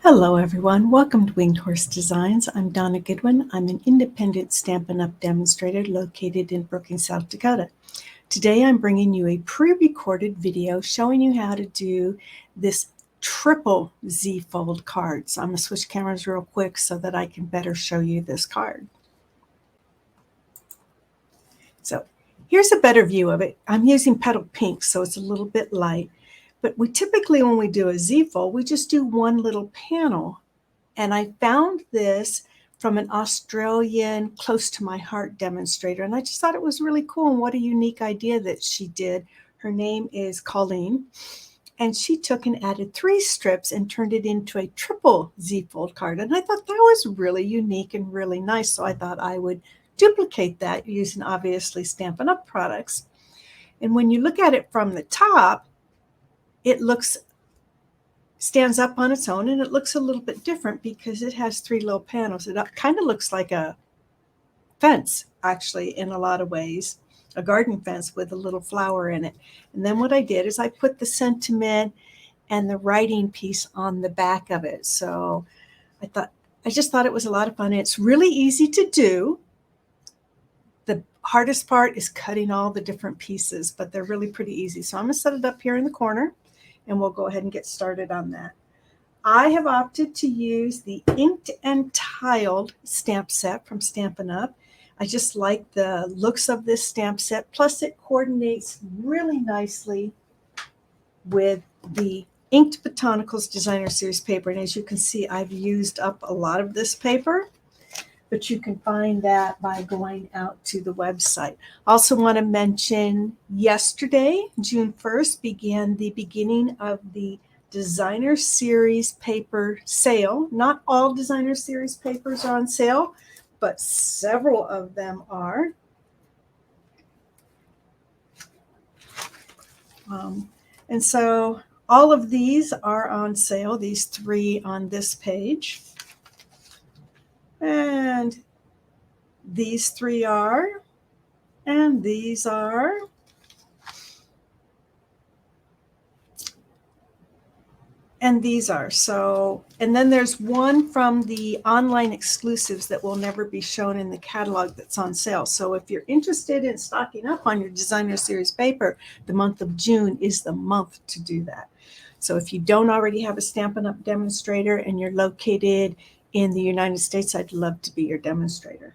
Hello everyone, welcome to Winged Horse Designs. I'm Donna Goodwin. I'm an independent Stampin' Up! Demonstrator located in Brookings, South Dakota. Today I'm bringing you a pre-recorded video showing you how to do this triple Z-fold card. So I'm going to switch cameras real quick so that I can better show you this card. So here's a better view of it. I'm using petal pink, so it's a little bit light. But we typically, when we do a Z-fold, we just do one little panel. And I found this from an Australian close to my heart demonstrator. And I just thought it was really cool. And what a unique idea that she did. Her name is Colleen. And she took and added 3 strips and turned it into a triple Z-fold card. And I thought that was really unique and really nice. So I thought I would duplicate that using obviously Stampin' Up! Products. And when you look at it from the top, it stands up on its own, and it looks a little bit different because it has 3 little panels. It kind of looks like a fence, actually, in a lot of ways, a garden fence with a little flower in it. And then what I did is I put the sentiment and the writing piece on the back of it. So I just thought it was a lot of fun. It's really easy to do. The hardest part is cutting all the different pieces, but they're really pretty easy. So I'm going to set it up here in the corner, and we'll go ahead and get started on that. I have opted to use the Inked and Tiled stamp set from Stampin' Up! I just like the looks of this stamp set, plus it coordinates really nicely with the Inked Botanicals Designer Series paper. And as you can see, I've used up a lot of this paper, but you can find that by going out to the website. Also want to mention yesterday, June 1st, began the beginning of the Designer Series paper sale. Not all Designer Series papers are on sale, but several of them are. And so all of these are on sale, these 3 on this page. And these 3 are, and these are, and these are. So, and then there's one from the online exclusives that will never be shown in the catalog that's on sale. So if you're interested in stocking up on your Designer Series paper, the month of June is the month to do that. So if you don't already have a Stampin' Up! Demonstrator and you're located in the United States, I'd love to be your demonstrator.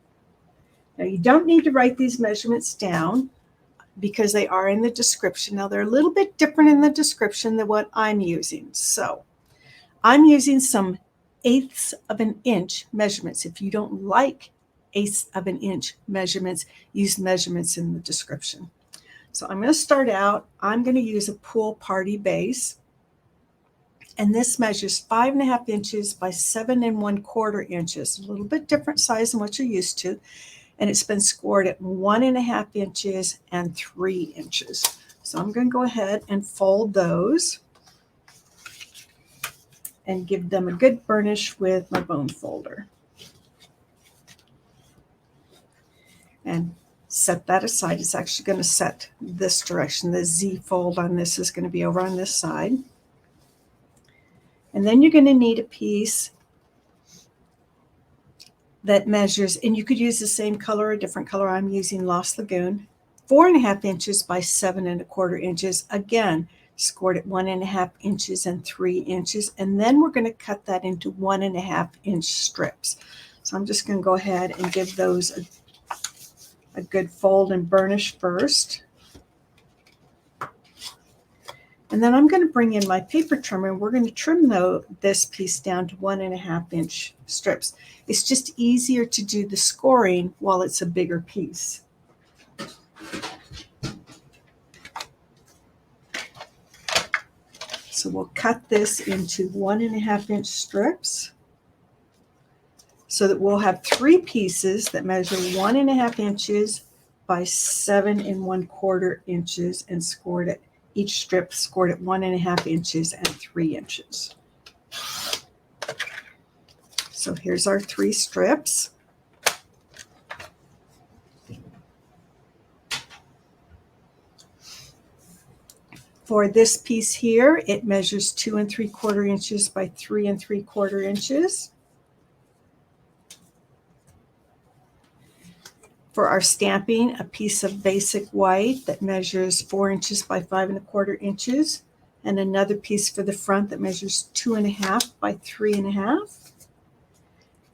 Now you don't need to write these measurements down because they are in the description. Now they're a little bit different in the description than what I'm using. So I'm using some 1/8 of an inch measurements. If you don't like 1/8 of an inch measurements, use measurements in the description. So I'm going to start out, I'm going to use a pool party base. And this measures 5.5 inches by 7 1/4 inches, a little bit different size than what you're used to. And it's been scored at 1.5 inches and 3 inches. So I'm going to go ahead and fold those and give them a good burnish with my bone folder. And set that aside. It's actually going to set this direction. The Z fold on this is going to be over on this side. And then you're going to need a piece that measures, and you could use the same color or a different color. I'm using Lost Lagoon, 4.5 inches by 7 1/4 inches. Again, scored at 1.5 inches and 3 inches. And then we're going to cut that into 1.5 inch strips. So I'm just going to go ahead and give those a good fold and burnish first. And then I'm going to bring in my paper trimmer, and we're going to trim this piece down to 1.5 inch strips. It's just easier to do the scoring while it's a bigger piece. So we'll cut this into 1.5 inch strips so that we'll have 3 pieces that measure 1.5 inches by 7 1/4 inches and scored at each strip scored at 1.5 inches and 3 inches. So here's our 3 strips. For this piece here, it measures 2 3/4 inches by 3 3/4 inches. For our stamping, a piece of basic white that measures 4 inches by 5 1/4 inches, and another piece for the front that measures 2 1/2 by 3 1/2.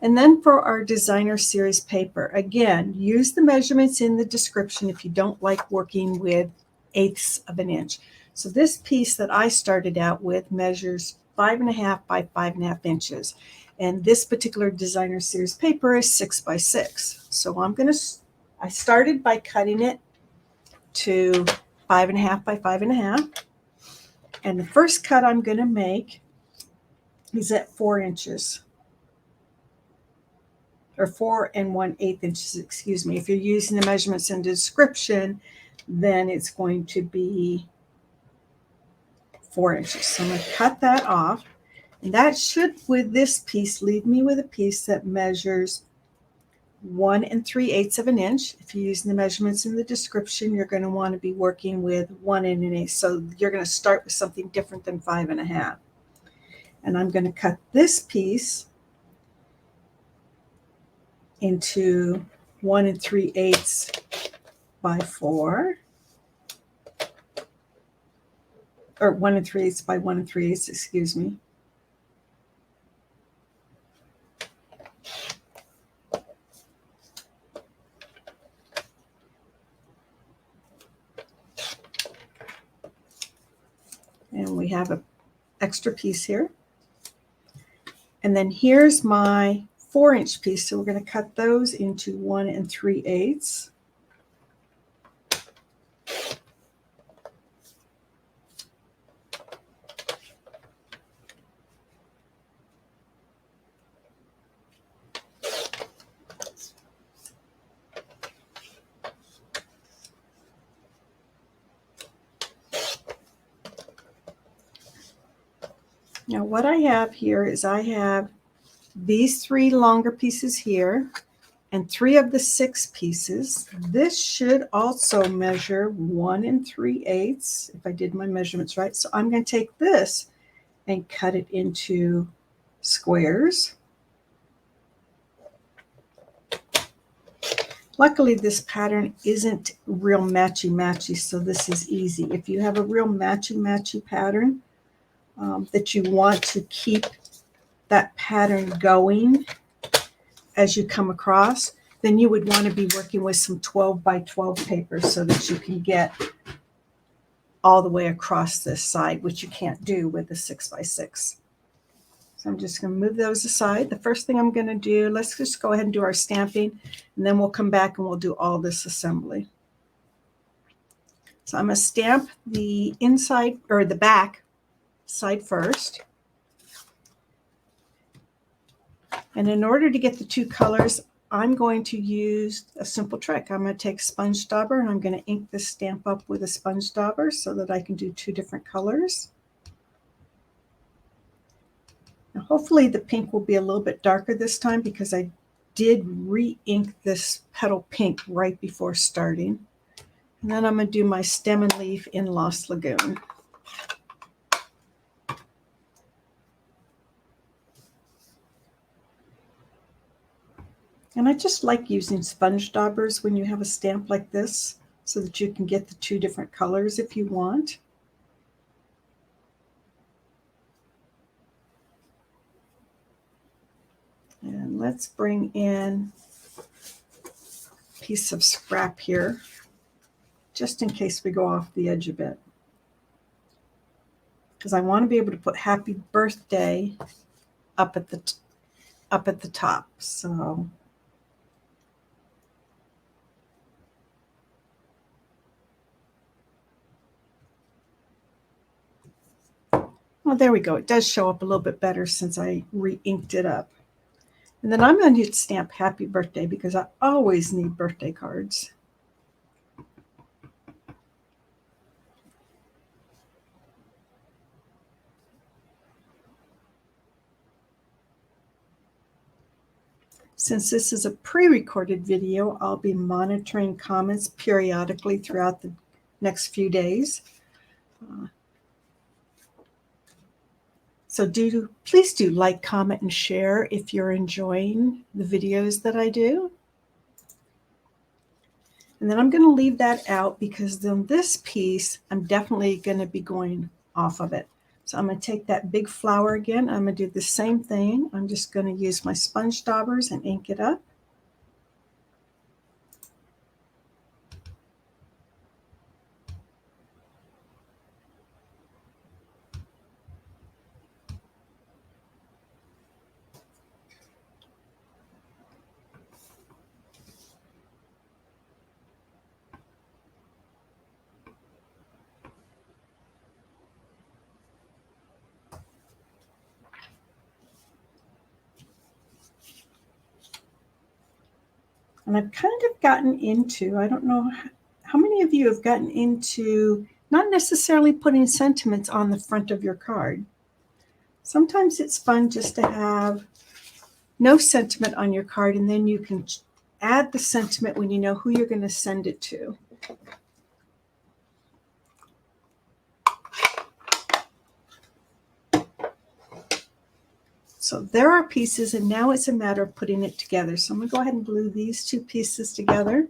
And then for our designer series paper, again, use the measurements in the description if you don't like working with 1/8 of an inch. So this piece that I started out with measures 5 1/2 by 5 1/2 inches. And this particular designer series paper is 6 by 6. So I started by cutting it to 5 1/2 by 5 1/2. And the first cut I'm going to make is at 4 inches. Or 4 1/8 inches, excuse me. If you're using the measurements in the description, then it's going to be 4 inches. So I'm going to cut that off. And that should, with this piece, leave me with a piece that measures 1 3/8 of an inch. If you're using the measurements in the description, you're going to want to be working with 1 1/8. So you're going to start with something different than 5 1/2. And I'm going to cut this piece into 1 3/8 by 4, or 1 3/8 by 1 3/8, excuse me. And we have an extra piece here. And then here's my 4-inch piece. So we're going to cut those into 1 3/8. Now what I have here is I have these 3 longer pieces here and 3 of the 6 pieces. This should also measure 1 3/8 if I did my measurements right. So I'm going to take this and cut it into squares. Luckily, this pattern isn't real matchy-matchy, so this is easy. If you have a real matchy-matchy pattern that you want to keep that pattern going as you come across, then you would want to be working with some 12 by 12 paper so that you can get all the way across this side, which you can't do with the 6 by 6. So I'm just going to move those aside. The first thing I'm going to do, let's just go ahead and do our stamping, and then we'll come back and we'll do all this assembly. So I'm going to stamp the inside, or the back side first. And in order to get the 2 colors, I'm going to use a simple trick. I'm going to take sponge dauber and I'm going to ink this stamp up with a sponge dauber so that I can do 2 different colors. Now hopefully the pink will be a little bit darker this time because I did re-ink this petal pink right before starting. And then I'm going to do my stem and leaf in Lost Lagoon. And I just like using sponge daubers when you have a stamp like this so that you can get the 2 different colors if you want. And let's bring in a piece of scrap here, just in case we go off the edge a bit. Because I want to be able to put happy birthday up at the top. So well, there we go. It does show up a little bit better since I re-inked it up. And then I'm going to stamp happy birthday because I always need birthday cards. Since this is a pre-recorded video, I'll be monitoring comments periodically throughout the next few days. So please do like, comment, and share if you're enjoying the videos that I do. And then I'm going to leave that out because then this piece, I'm definitely going to be going off of it. So I'm going to take that big flower again. I'm going to do the same thing. I'm just going to use my sponge daubers and ink it up. And I've kind of gotten into, I don't know how many of you have gotten into not necessarily putting sentiments on the front of your card. Sometimes it's fun just to have no sentiment on your card, and then you can add the sentiment when you know who you're going to send it to. So there are pieces, and now it's a matter of putting it together. So I'm going to go ahead and glue these two pieces together.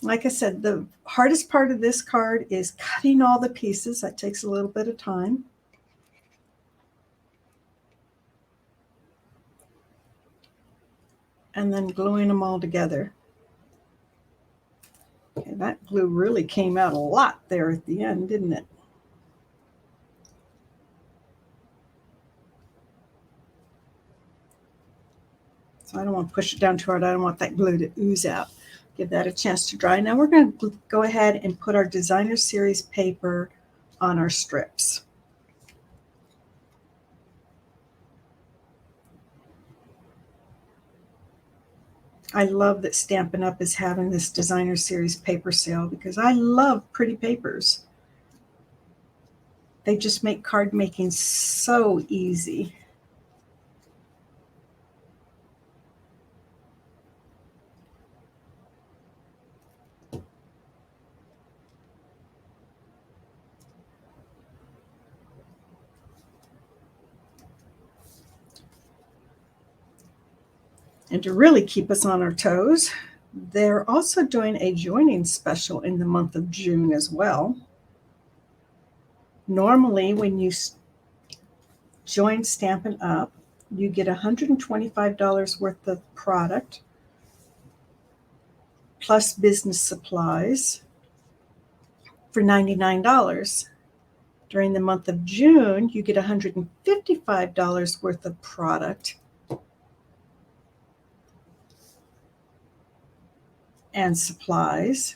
Like I said, the hardest part of this card is cutting all the pieces. That takes a little bit of time. And then gluing them all together. Okay, that glue really came out a lot there at the end, didn't it? So I don't want to push it down too hard. I don't want that glue to ooze out. Give that a chance to dry. Now we're going to go ahead and put our designer series paper on our strips. I love that Stampin' Up! Is having this designer series paper sale because I love pretty papers. They just make card making so easy. And to really keep us on our toes, they're also doing a joining special in the month of June as well. Normally, when you join Stampin' Up, you get $125 worth of product plus business supplies for $99. During the month of June, you get $155 worth of product and supplies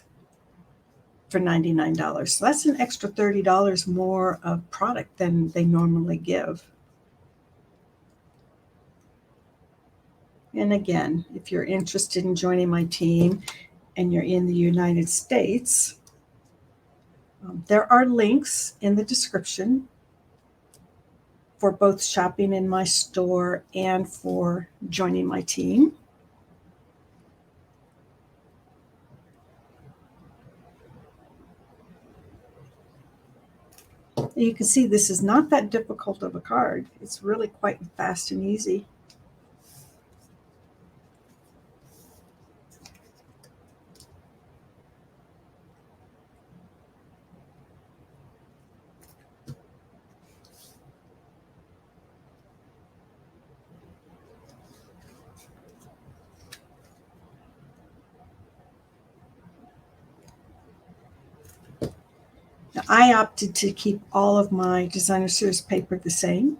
for $99. So that's an extra $30 more of product than they normally give. And again, if you're interested in joining my team and you're in the United States, there are links in the description for both shopping in my store and for joining my team. You can see this is not that difficult of a card. It's really quite fast and easy. Now, I opted to keep all of my designer series paper the same,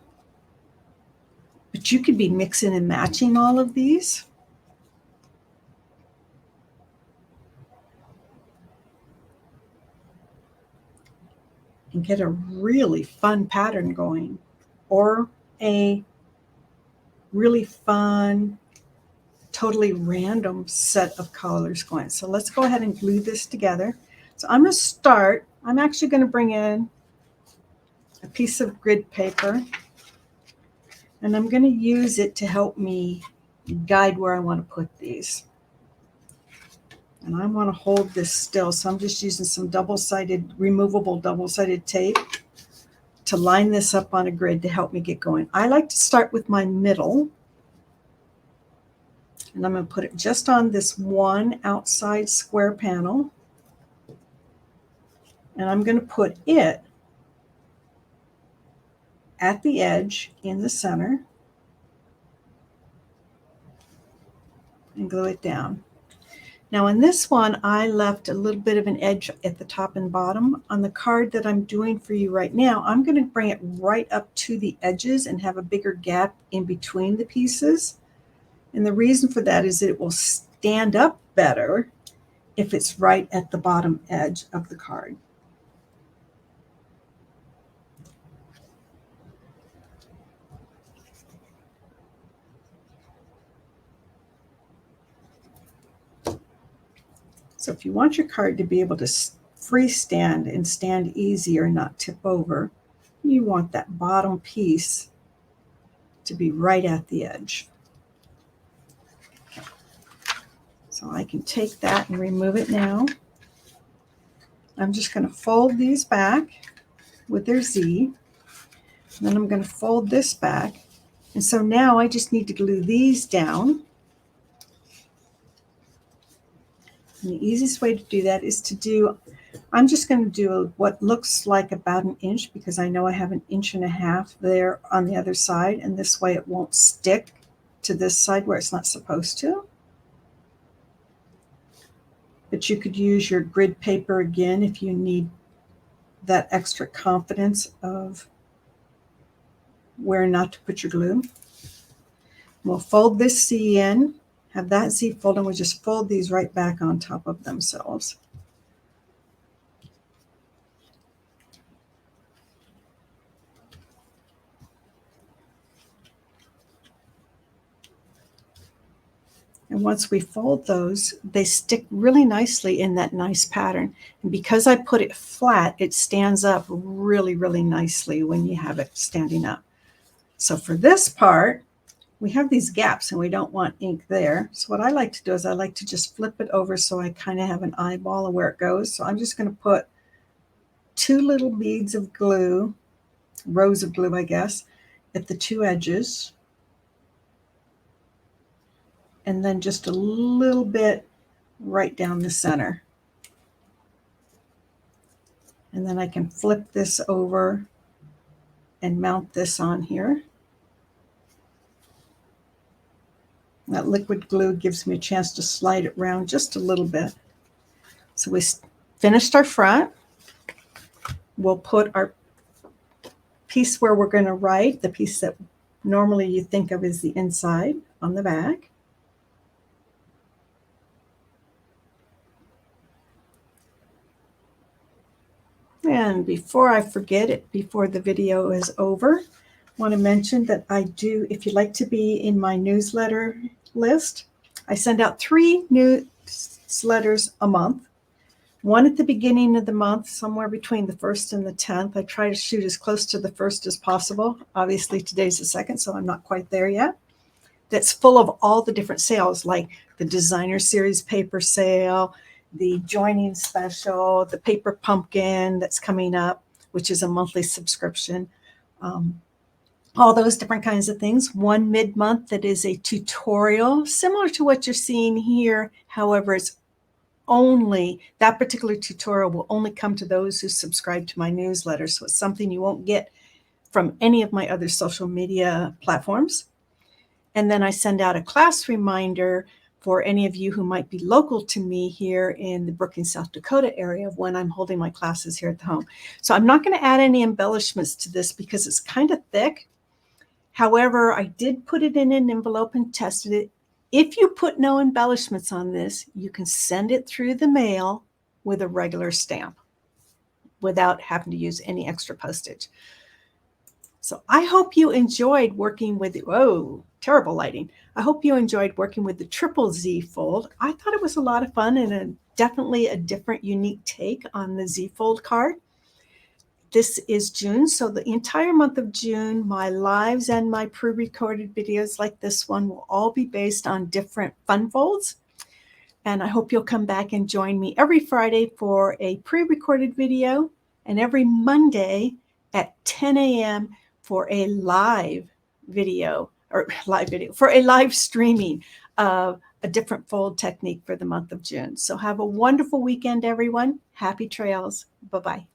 but you could be mixing and matching all of these. And get a really fun pattern going, or a really fun, totally random set of colors going. So let's go ahead and glue this together. So I'm going to start. I'm actually going to bring in a piece of grid paper, and I'm going to use it to help me guide where I want to put these. And I want to hold this still, so I'm just using some removable double-sided tape to line this up on a grid to help me get going. I like to start with my middle, and I'm going to put it just on this one outside square panel, and I'm going to put it at the edge in the center and glue it down. Now in this one, I left a little bit of an edge at the top and bottom. On the card that I'm doing for you right now, I'm going to bring it right up to the edges and have a bigger gap in between the pieces. And the reason for that is that it will stand up better if it's right at the bottom edge of the card. So if you want your card to be able to freestand and stand easy or not tip over, you want that bottom piece to be right at the edge. Okay. So I can take that and remove it now. I'm just going to fold these back with their Z. And then I'm going to fold this back. And so now I just need to glue these down. And the easiest way to do that is I'm just going to do what looks like about an inch, because I know I have an inch and a half there on the other side, and this way it won't stick to this side where it's not supposed to. But you could use your grid paper again if you need that extra confidence of where not to put your glue. We'll fold this C in, have that Z fold, and we'll just fold these right back on top of themselves. And once we fold those, they stick really nicely in that nice pattern. And because I put it flat, it stands up really, really nicely when you have it standing up. So for this part, we have these gaps and we don't want ink there. So what I like to do is I like to just flip it over so I kind of have an eyeball of where it goes. So I'm just going to put 2 little beads of glue, rows of glue, I guess, at the 2 edges. And then just a little bit right down the center. And then I can flip this over and mount this on here. That liquid glue gives me a chance to slide it around just a little bit. So we finished our front. We'll put our piece where we're going to write, the piece that normally you think of as the inside, on the back. And before I forget it, before the video is over, I want to mention that if you'd like to be in my newsletter list, I send out 3 newsletters a month. One at the beginning of the month, somewhere between the 1st and the 10th. I try to shoot as close to the 1st as possible. Obviously, today's the 2nd, so I'm not quite there yet. That's full of all the different sales, like the designer series paper sale, the joining special, the paper pumpkin that's coming up, which is a monthly subscription. All those different kinds of things. One mid-month that is a tutorial, similar to what you're seeing here. However, that particular tutorial will only come to those who subscribe to my newsletter. So it's something you won't get from any of my other social media platforms. And then I send out a class reminder for any of you who might be local to me here in the Brookings, South Dakota area of when I'm holding my classes here at the home. So I'm not going to add any embellishments to this because it's kind of thick. However, I did put it in an envelope and tested it. If you put no embellishments on this, you can send it through the mail with a regular stamp without having to use any extra postage. So I hope you enjoyed working with, terrible lighting. I hope you enjoyed working with the Triple Z fold. I thought it was a lot of fun and definitely a different, unique take on the Z fold card. This is June, so the entire month of June, my lives and my pre-recorded videos like this one will all be based on different fun folds. And I hope you'll come back and join me every Friday for a pre-recorded video and every Monday at 10 a.m. for a live video for a live streaming of a different fold technique for the month of June. So have a wonderful weekend, everyone. Happy trails. Bye-bye.